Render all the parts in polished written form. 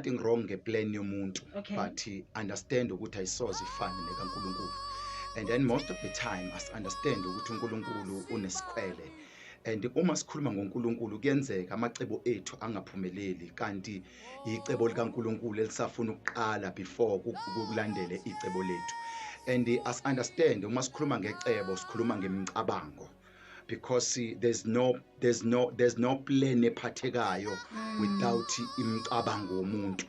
nothing wrong ngeplan yomuntu, Okay. but understand ukuthi ayisoze ifane nekaNkulunkulu. And then most of the time as understand ukuthi uNkulunkulu unesikhwele. And uma sikhuluma ngoNkulunkulu kuyenzeka amacebo ethu angaphumeleli kanti icebo likaNkulunkulu elisafuna ukuqala before kulandele icebo lethu. And as understand uma sikhuluma ngecebo sikhuluma ngemicabango, because there's no plan ephathekayo without imicabango womuntu.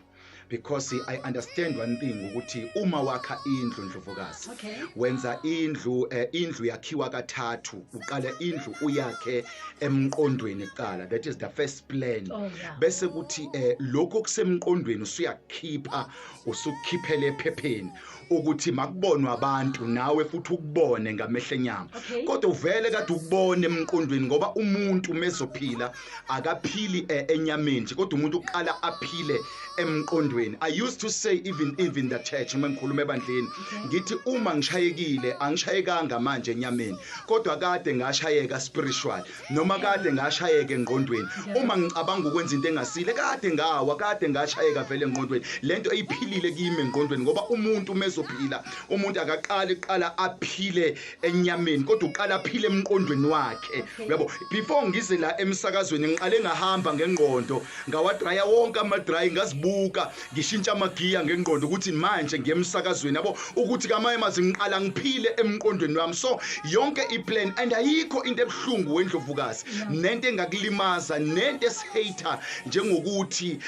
Because I understand one thing ukuthi uma wakha indlu Ndlovukazi, Okay. wenza indlu yakhiwa kathathu, uqala indlu uyakhe emqondweni eqala, that is the first plan. Oh, yeah. Bese kuthi lokho kusemqondweni usuyakhipha usukhiphele ephepheni ukuthi makubonwa abantu nawe futhi ukubone ngamehlo enyama. Okay. Kodwa uvele kade ukubone emqondweni ngoba umuntu mezophila akaphili enyameni kodwa umuntu uqala aphile emqondweni. I used to say even the church uma ngikhuluma ebandleni ngithi uma ngishayekile angishayekanga manje enyameni kodwa kade ngashayeka spiritual noma kade ngashayeka engqondweni. Uma ngicabanga ukwenza into engasile kade ngawa kade ngashayeka vele engqondweni. Lento eyiphilile kimi engqondweni ngoba umuntu mezophila umuntu akaqala aphile enyameni kodwa uqala aphile emqondweni wakhe. Uyabo, before ngize la emsakazweni ngiqale ngahamba ngengqondo ngawadraya wonke amadry ngazibuka ngishintsha amagiya ngengqondo ukuthi manje ngiyemsakazweni yabo ukuthi kamaye mazi ngiqala ngiphile emqondweni wami. So yonke iplan and ayikho into ebhlungu weNdlovukazi nento engakulimaza nento esihater njengokuthi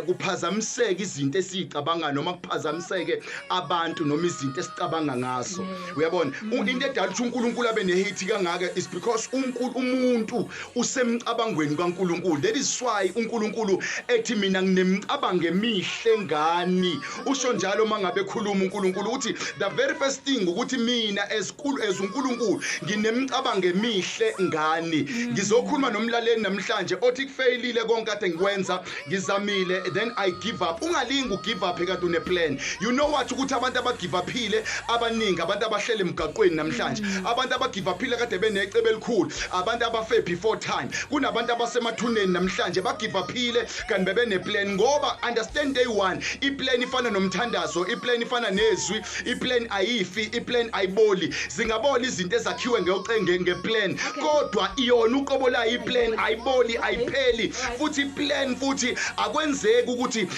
kuphazamiseke izinto esicabanga noma kuphazamiseke abantu noma izinto esicabanga ngazo. Uyabona into edala ukuthi uNkulunkulu abe nehate kangaka is because umuntu usemcabangweni kaNkulunkulu. That is why uNkulunkulu ethi mina nginemicabango emihle ngani. Usho njalo mangabe khuluma uNkulunkulu uthi the very first thing ukuthi mina as uNkulunkulu nginemicabango emihle ngani. Ngizokhuluma nomlaleli namhlanje othi kufailile konke kade ngikwenza ngizamile then I give up. Ungalingi ugive up ekade une plan. You know what ukuthi abantu abagive uphile abaningi abantu abahlele emgaqweni namhlanje abantu abagive uphile kade benecebo elikhulu abantu abafe before time kunabantu abasemathuneni namhlanje bagive uphile kanti bebene plan ngoba understand day one iplan ifana nomthandazo iplan ifana nezwi iplan ayifi iplan ayiboli zingaboli izinto ezakhiwe ngeplan kodwa iyona uqobo la iplan ayiboli ayipheli futhi iplan futhi akwenzeki ukuthi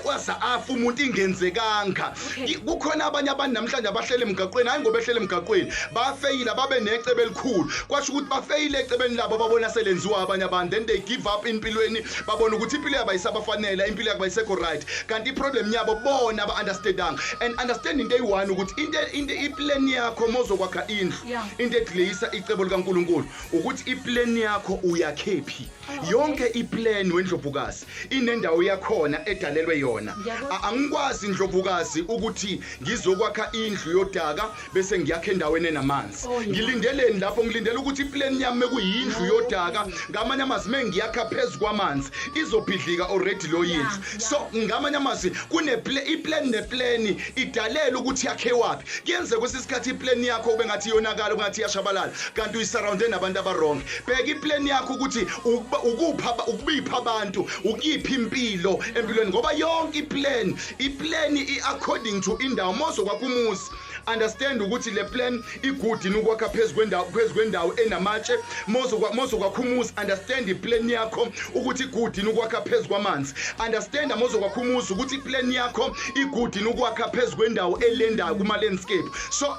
waza afa umuntu ingenzekanga. Kukhona abanye abantu namhlanje abahlele emgaqweni hayi ngoba behlele emgaqweni bafeyila babe necebo elikhulu kwasho ukuthi bafeyile ecebeni labo babona selenziwa abanye abantu then they give up empilweni babona ukuthi impilo yabo ayisabafanele impilo yabo ayisekho right kanti iproblem yabo bona ba understanding and understanding day one ukuthi into iplan yakho mozokwakha indlu into edlisa icebo likaNkulunkulu ukuthi iplan yakho uyakhephi. Yonke iplan weNdlovukazi inendawo yakhona edalelwe yona. Angikwazi Ndlovukazi ukuthi ngizokwakha indlu yodaka bese ngiyakha endaweni enamanzi. Ngilindeleni lapho ngilindela ukuthi iplan yami kuyindlu yodaka ngamanye amazwi mengiyakha phezulu kwamanzi izobhidlika already lo yindlu. So ngamanye amazwi iplan neplan idalela ukuthi yakhe wapi. Kuyenzeka kwesisikhathi iplan yakho ube ngathi yonakala ungathi yashabalala kanti uyisurround nabantu abarong. Bheka iplan yakho ukuthi ukubipha abantu ukuyipha impilo empilweni ngoba yonke iplan according to indawo mozo kwakhumuzi. Understand ukuthi le plan igudi ukwakha phezulu kwendawo enamatshe mozo kwakhumuzi. Understand iplan yakho ukuthi igudi ukwakha phezulu kwamanzi. Understand mozo kwakhumuzi ukuthi iplan yakho igudi ukwakha phezulu kwendawo elendayo kuma landscape. So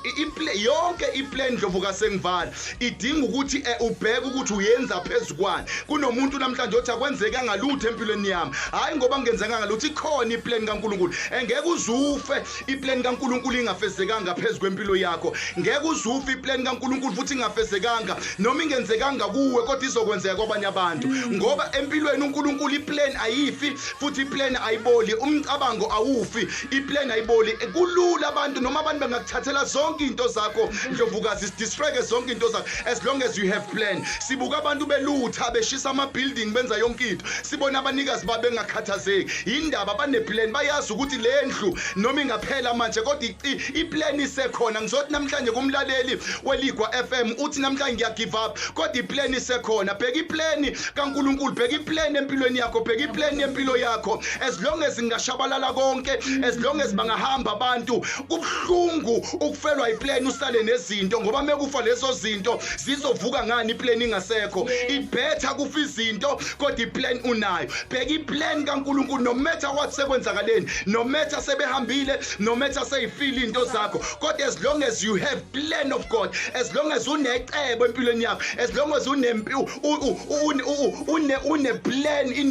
yonke iplan Ndlovukazi sengivala idinga ukuthi ubheke ukuthi uyenza phezulu kwani. Kunomuntu namhlanje othi akwenzeka ngalutho empilweni yami hayi ngoba ngenzeka ngalutho ikhona iplan kaNkulunkulu. Engeke uzufe iplan kaNkulunkulu ingafezekanga phezulu kwempilo yakho. Ngeke uzufe iplan kaNkulunkulu futhi ingafezekanga noma ingenzekanga kuwe kodwa izokwenzeka kwabanye abantu ngoba empilweni uNkulunkulu iplan ayifi futhi iplan ayiboli umcabango awufi iplan ayiboli. Kulula abantu noma abantu bengakuthathela zonke into zakho Ndlovukazi distract zonke into zakho as long as you have plan. Sibuka abantu belutha beshisa ama building benza yonke into sibona abanikazi babengakhathazeki indaba bane plan bayazi ukuthi le ndlu noma ingaphela manje kodwa iplan isekhona. Ngizothi namhlanje kumlaleli weLigwa FM uthi namhlanje ngiya give up, kodwa iplan isekhona. Bheka iplan kaNkulunkulu, bheka iplan empilweni yakho, bheka iplan yempilo yakho. As long as ngashabalala konke, as long as bangahamba abantu, kubhlungu ukufelwa iplan usale nezinto, ngoba mekufa lezo zinto zizovuka ngani iplan ingasekho. Ibetha kufa izinto kodwa iplan unayo. Bheka iplan kaNkulunkulu, no matter what sekwenzakaleni, no matter sebehambile, no matter seyifile into zakho, kodwa as long as you have plan of God, as long as unecebo empilweni yakho, as long as une plan in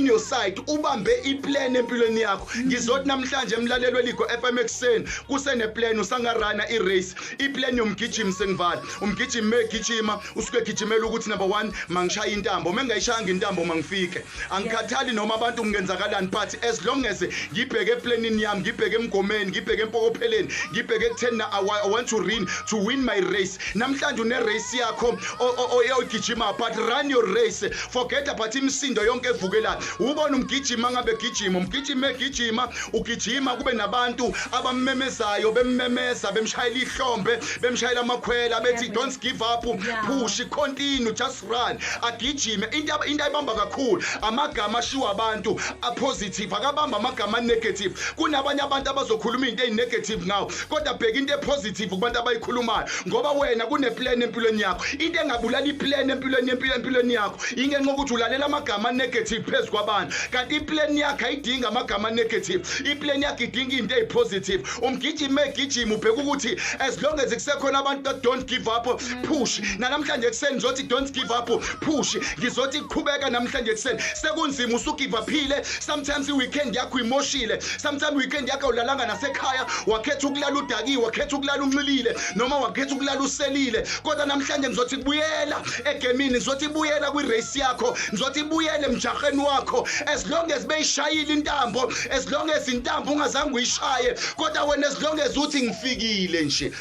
your sight, ubambe iplan empilweni yakho. Ngizothi namhlanje emlaleli weLigwa FM ekseni kusene plan usangarana irace, iplan yomgijimi sengivala. Umgijimi megijima usuke gijimela ukuthi number 1 mangishaya intambo, mengayishanga intambo mangifike. Angikhathali noma abantu kungenzakalani, but as long as ngibheke eplanini yami, ngibheke emgomeni, ngibheke empokopheleni, ngibheke ekutheni I want to win my race. Namhlanje une race yakho oyogijima, but run your race. Forget about imisindo yonke evukelayo. Ubona umgijima ngabe gijima, umgijima egijima, ugijima kube nabantu abammemezayo, bemmemeza, bemshayela ihlombe, bemshayela amakhwela, bethi don't give up, push, continue, just run. Agijime. Into ayibamba kakhulu amagama ashiwa abantu apositive, akabamba amagama negative. Kunabanye abantu abazokhuluma into ezinegative ngawo, kodwa bheka into epositive kubantu abayikhulumayo, ngoba wena kuneplan empilweni yakho. Into engabulala iplan empilweni yakho ingenxa ukuthi ulalela amagama negative phezu kwabantu, kanti iplan yakho ayidinga amagama negative. Iplan yakho idinga into ezipositive. Umgijimi egijima ubheka ukuthi as long as kusekhona abantu that don't give up, push. Namhlanje ekseni ngizothi don't give up, push. Ngizothi qhubeka namhlanje ekseni. Sekunzima usugive uphile, sometimes iweekend yakho imoshile, sometimes weekend yakho ulalanga nasekhaya, wakhetha ukulala udakiwe, wakhetha ukulala unxilile, noma wakhetha ukulala uselile. Kodwa namhlanje ngizothi buyela egemini, ngizothi buyela kwirace yakho, ngizothi buyele emjaheni wakho. As long as beyishayile intambo, as long as intambo ungazange uyishaye, kodwa wena as long as uthi ngifikile nje.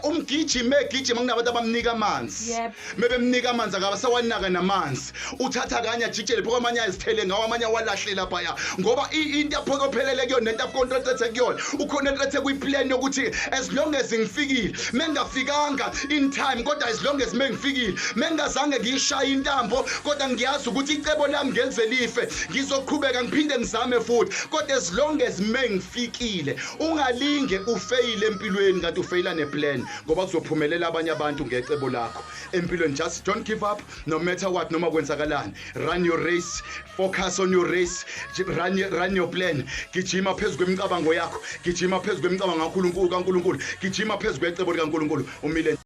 Umgijimi egijima kunabantu abamnika amanzi. Mebemnika amanzi akabasawanaka namanzi, uthatha kanye ajikele phoko amanye azithele ngawo, amanye awalahle lapha ya, ngoba into aphokophelele kuyona nento akontracted kuyona. Ucontracted kwiplan yokuthi as long as ngifikile, mengafikanga in time, kodwa as long as mengifikile, mengazange ngishaya intambo, kodwa ngiyazi ukuthi icebo lami ngenze life, ngizoqhubeka ngiphinde ngizame futhi, kodwa as long as mengifikile. Ungalinge ufeyile empilweni kanti ufeyila neplan, ngoba kuzophumelela abanye abantu ngecebo lakho empilweni. Just don't give up no matter what, noma kwenzakalani. Run your race, focus on your race, run your plan. Gijima phezu kwemicabango yakho, gijima phezu kwemicabango kaNkulunkulu, gijima phezu kwecebo likaNkulunkulu. Umile